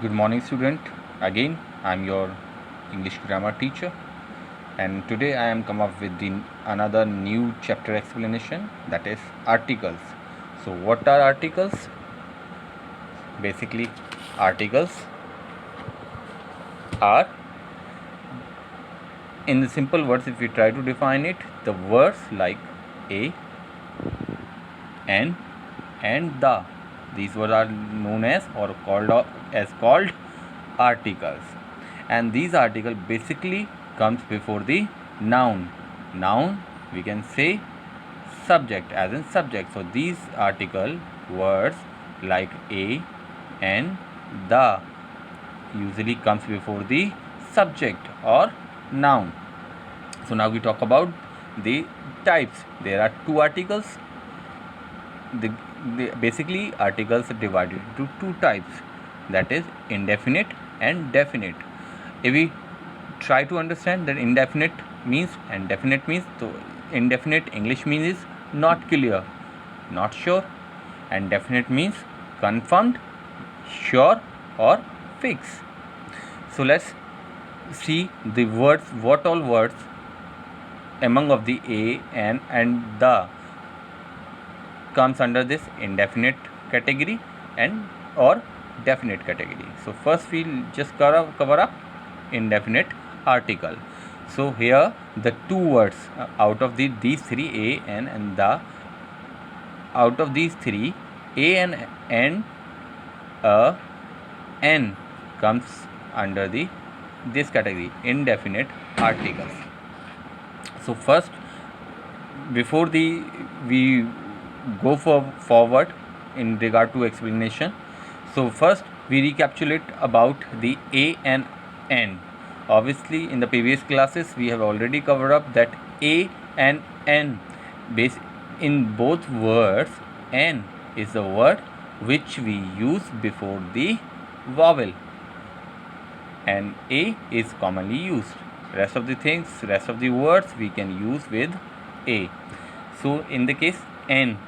Good morning, student. Again, I'm your English grammar teacher, and today I am come up with another new chapter explanation, that is articles. So, what are articles? Basically, articles are, in the simple words, if we try to define it, the words like a, an, and the. These words are known as or called articles, and these articles basically comes before the noun. Noun, we can say subject, as in subject. So these article words like a and the usually comes before the subject or noun. So now we talk about the types. There are two articles. Basically articles are divided into two types, that is indefinite and definite. If we try to understand that indefinite means and definite means, so indefinite English means is not clear, not sure, and definite means confirmed, sure, or fixed. So let's see the words, what all words among of the a, an, and the comes under this indefinite category and or definite category. So first we'll just cover up indefinite article. So here the two words out of these three, a, n, and the, out of these three, a and n comes under this category, indefinite articles. So first, before we go forward in regard to explanation, so first we recapitulate about the a and n. Obviously in the previous classes we have already covered up that a and n, in both words, n is the word which we use before the vowel and a is commonly used. Rest of the words we can use with a. So in the case n,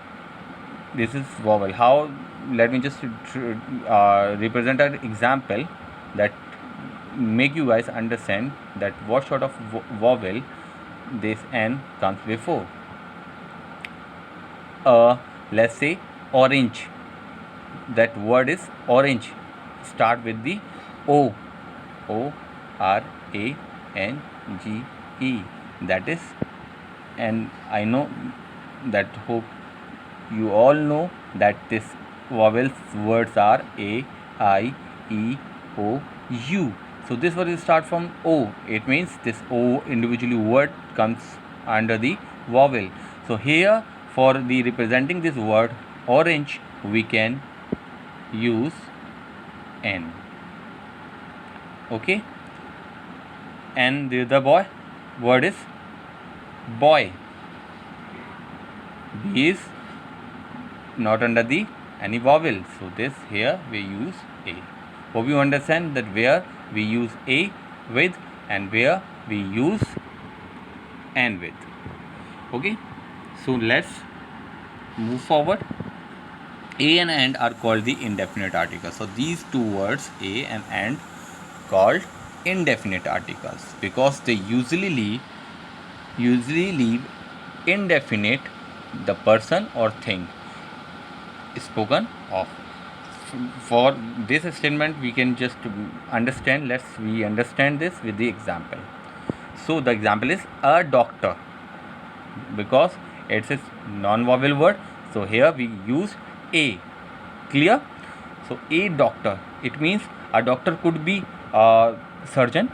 this is vowel. How? Let me just represent an example that make you guys understand that what sort of vowel this n comes before. Let's say orange. That word is orange. Start with the o. O-R-A-N-G-E. That is, and I know that, hope you all know that this vowels words are a, I, e, o, u. So this word is start from o. It means this o individually word comes under the vowel. So here for the representing this word orange, we can use n. Okay, and the other word is boy. B is not under the any vowel, so this here we use a. Hope you understand that where we use a with and where we use n with. Okay, so let's move forward. A and are called the indefinite articles. So these two words a and called indefinite articles because they usually leave indefinite the person or thing spoken of. For this statement we can just understand, we understand this with the example. So the example is a doctor, because it's a non-vowel word, so here we use a. Clear? So a doctor, it means a doctor could be a surgeon,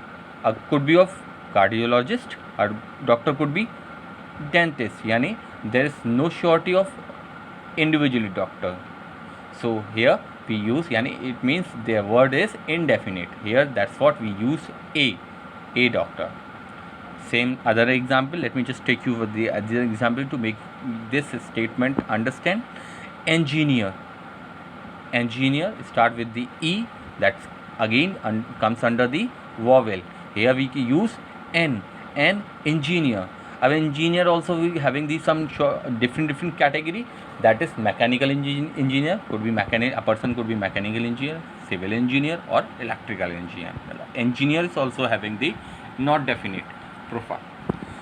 could be of cardiologist, a doctor could be dentist. Yani there is no surety of individually doctor. So here we use, yani it means their word is indefinite. Here that's what we use a doctor. Same other example, let me just take you with the other example to make this statement understand. Engineer start with the e, that's again comes under the vowel. Here we use n engineer. Our engineer also we having the some different category, that is mechanical engineer, could be a person could be mechanical engineer, civil engineer or electrical engineer. Engineer is also having the not definite profile.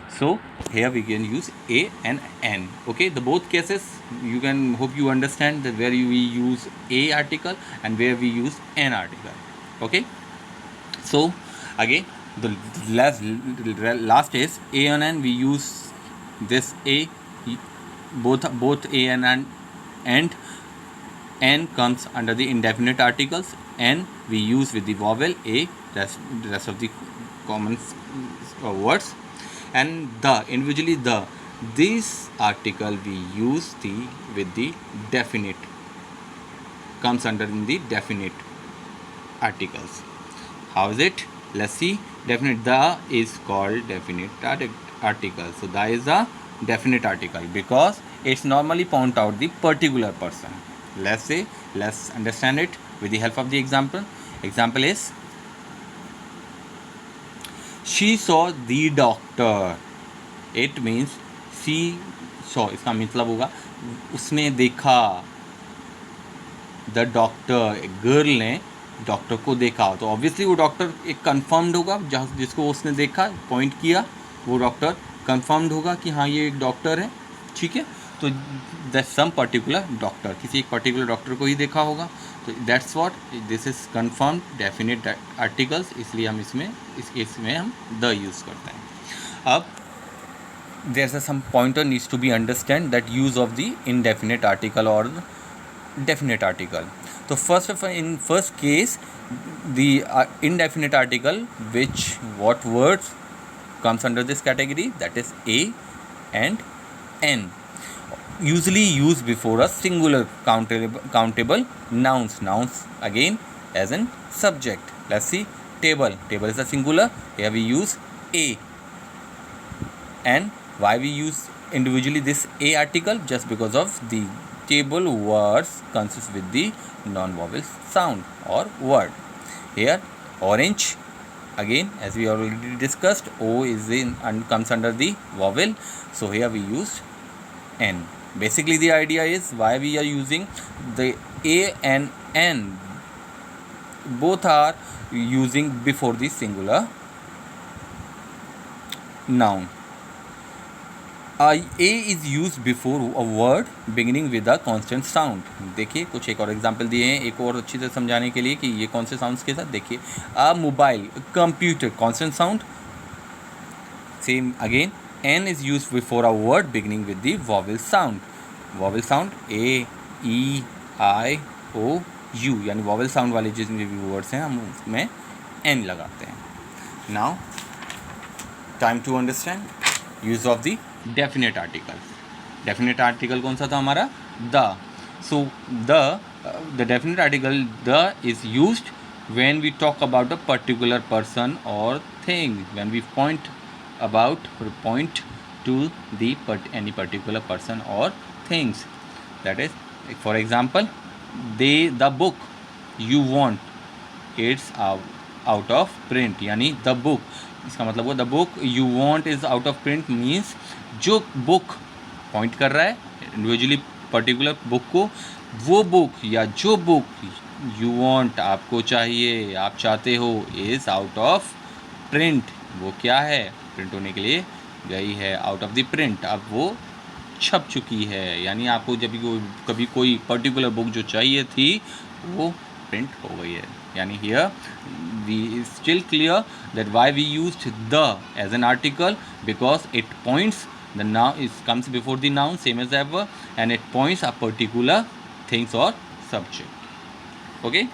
So here we can use a and n. Okay, the both cases you can, hope you understand that where we use a article and where we use an article. Okay, so again the last is a and n. We use this a, both a and n comes under the indefinite articles. N we use with the vowel, a rest of the common words, and the individually the this article we use the with the definite, comes under in the definite articles. How is it? Let's see. Definite, the is called definite article. So the is a definite article because it's normally point out the particular person. Let's say, let's understand it with the help of the example. Example is, she saw the doctor. It means she saw, इसका मतलब होगा उसने देखा, the doctor, girl ने doctor को देखा, तो obviously वो डॉक्टर एक कंफर्म्ड होगा, जिसको उसने देखा, पॉइंट किया, वो डॉक्टर कंफर्म्ड होगा कि हाँ ये एक डॉक्टर है. ठीक है, तो दैट सम पर्टिकुलर डॉक्टर, किसी एक पर्टिकुलर डॉक्टर को ही देखा होगा. तो that's what this is confirmed definite articles, इसलिए हम इसमें इस केस में हम द यूज़ करते हैं. अब there's a some pointer needs to be understand that use of the indefinite article or definite article. So in first case the indefinite article, which what words comes under this category, that is a and n, usually used before a singular countable nouns again as in subject. Let's see, table is a singular, here we use a. And why we use individually this a article? Just because of the table words consist with the non-vowel sound or word. Here orange, again as we already discussed, o is in and comes under the vowel, so here we used n. Basically the idea is why we are using the a and n, both are using before the singular noun. A is used before a word beginning with a consonant sound. देखिए कुछ एक और example दिए हैं एक और अच्छी तरह समझाने के लिए कि ये कौन से साउंड्स के साथ. देखिए a mobile, computer, consonant sound. Same again, n is used before a word beginning with the vowel sound. Vowel sound a, e, i, o, u, यानी vowel sound वाले जितने भी वर्ड्स हैं हम उसमें n लगाते हैं. Now time to understand use of the definite article. Definite article कौन सा था हमारा? The. So the definite article the is used when we talk about a particular person or thing, when we point to the any particular person or things. That is for example the book you want it's out of print, यानी the book, इसका मतलब वो the book you want is out of print means जो book point कर रहा है individually particular book को, वो बुक या जो बुक यू वॉन्ट आपको चाहिए, आप चाहते हो, इज आउट ऑफ प्रिंट, वो क्या है, प्रिंट होने के लिए गई है, आउट ऑफ द प्रिंट, अब वो छप चुकी है, यानी आपको जब कभी कोई पर्टिकुलर बुक जो चाहिए थी वो प्रिंट हो गई है. यानी here we still clear that why we used the as an article, because it points the noun, it comes before the noun same as ever, and it points a particular things or subject. Okay,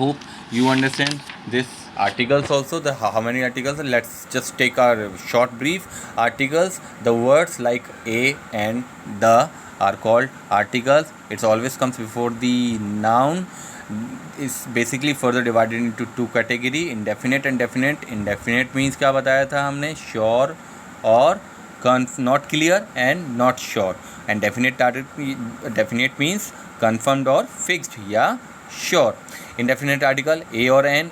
hope you understand this articles also. The how many articles? Let's just take our short brief. Articles, the words like a and the are called articles. It always comes before the noun. Is basically further divided into two category, indefinite and definite. Indefinite means क्या बताया था हमने, sure और not clear and not sure, and definite means confirmed or fixed या sure. Indefinite article a or n,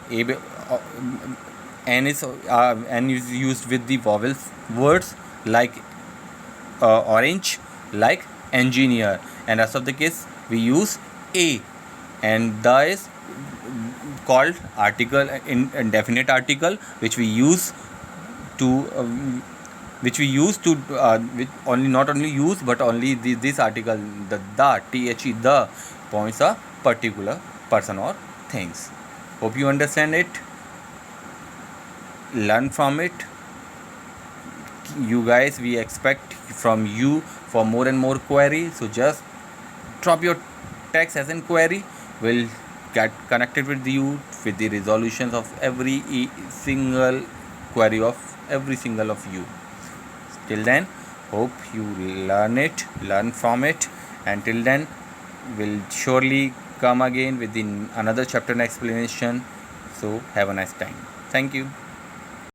n is used with the vowel words like orange, like engineer, and rest of the case we use a. And the is called article, indefinite article, which we use to which only, not only use, but only this article, the the, the points a particular person or things. Hope you understand it, learn from it. You guys, we expect from you for more and more query, so just drop your text as in query. We'll get connected with you with the resolutions of every single query of every single of you. Till then, hope you learn from it. Until then, we'll surely come again with another chapter and explanation. So have a nice time. Thank you.